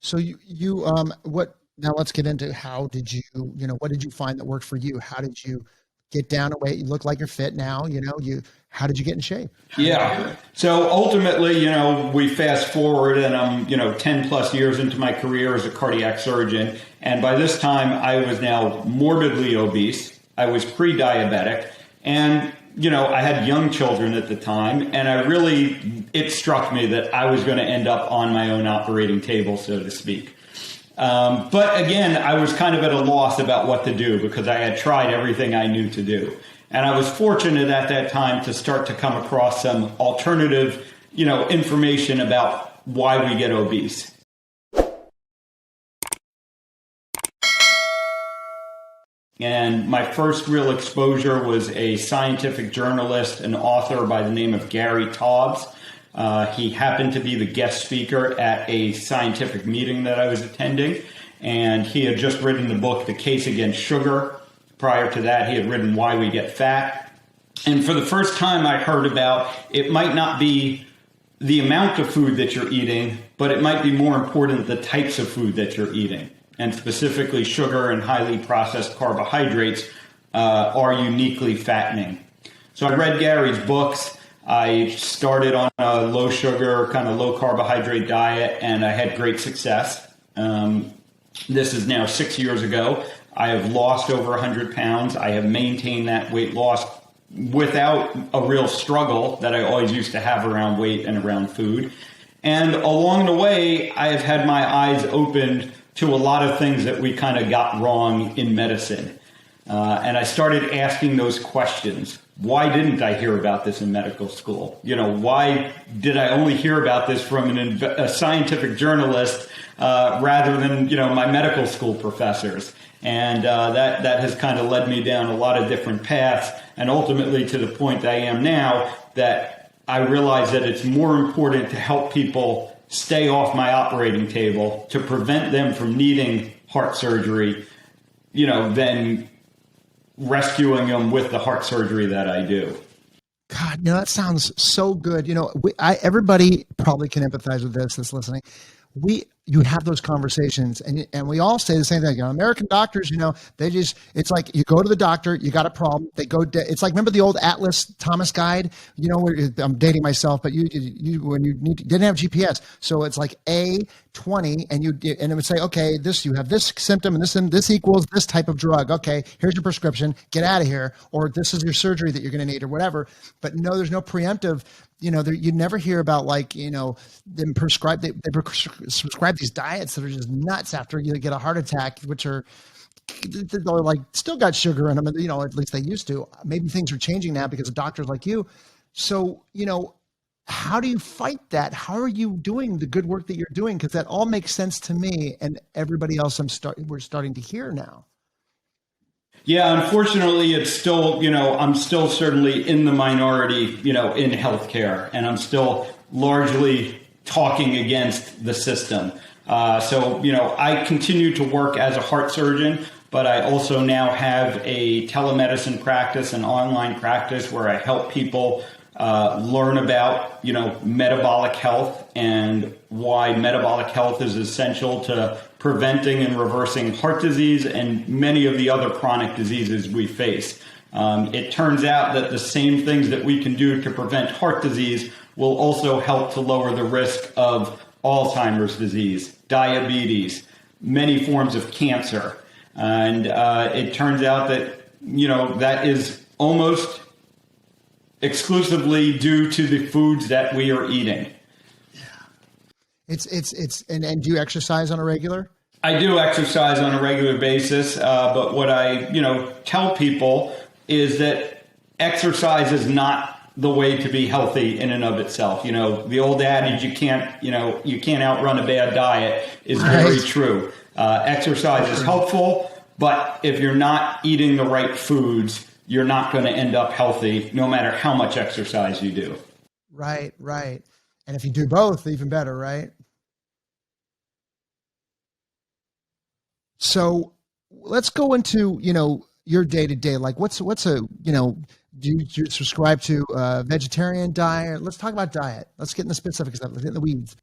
So what, now let's get into how did you, what did you find that worked for you? How did you get down to weight? You look like you're fit now, how did you get in shape? Yeah. So ultimately, we fast forward and I'm, 10 plus years into my career as a cardiac surgeon. And by this time I was now morbidly obese. I was pre-diabetic and, I had young children at the time and it struck me that I was going to end up on my own operating table, so to speak. But again, I was kind of at a loss about what to do because I had tried everything I knew to do. And I was fortunate at that time to start to come across some alternative, information about why we get obese. And my first real exposure was a scientific journalist, an author by the name of Gary Taubes. He happened to be the guest speaker at a scientific meeting that I was attending, and he had just written the book, The Case Against Sugar. Prior to that, he had written Why We Get Fat. And for the first time, I heard about it might not be the amount of food that you're eating, but it might be more important the types of food that you're eating. And specifically, sugar and highly processed carbohydrates are uniquely fattening. So I read Gary's books. I started on a low sugar, kind of low carbohydrate diet, and I had great success. This is now 6 years ago. I have lost over 100 pounds. I have maintained that weight loss without a real struggle that I always used to have around weight and around food. And along the way, I have had my eyes opened to a lot of things that we kind of got wrong in medicine. And I started asking those questions. Why didn't I hear about this in medical school? Why did I only hear about this from a scientific journalist rather than, my medical school professors? And that has kind of led me down a lot of different paths, and ultimately to the point that I am now, that I realize that it's more important to help people stay off my operating table, to prevent them from needing heart surgery, than rescuing them with the heart surgery that I do. God, that sounds so good. Everybody probably can empathize with this that's listening. You have those conversations and we all say the same thing. American doctors, it's like you go to the doctor, you got a problem. They go, it's like, remember the old Atlas Thomas guide, where I'm dating myself, but you didn't have GPS. So it's like A20 and it would say, okay, you have this symptom and this equals this type of drug. Okay, here's your prescription, get out of here. Or this is your surgery that you're going to need or whatever. But no, there's no preemptive. You never hear about them prescribe. They prescribe these diets that are just nuts after you get a heart attack, which are like still got sugar in them. At least they used to. Maybe things are changing now because of doctors like you. So how do you fight that? How are you doing the good work that you're doing? Because that all makes sense to me and everybody else. We're starting to hear now. Yeah, unfortunately, it's still, I'm still certainly in the minority, in healthcare, and I'm still largely talking against the system. So, I continue to work as a heart surgeon, but I also now have a telemedicine practice, an online practice where I help people learn about, metabolic health and why metabolic health is essential to preventing and reversing heart disease and many of the other chronic diseases we face. It turns out that the same things that we can do to prevent heart disease will also help to lower the risk of Alzheimer's disease, diabetes, many forms of cancer. And it turns out that, that is almost exclusively due to the foods that we are eating. And do you exercise on a regular? I do exercise on a regular basis, but what I, tell people is that exercise is not the way to be healthy in and of itself. The old adage, you can't outrun a bad diet is very true. Exercise is helpful, but if you're not eating the right foods, you're not going to end up healthy no matter how much exercise you do. Right. And if you do both, even better, right? So let's go into, your day to day. Like what's a, do you subscribe to a vegetarian diet? Let's talk about diet. Let's get in the specifics of it. Let's get in the weeds.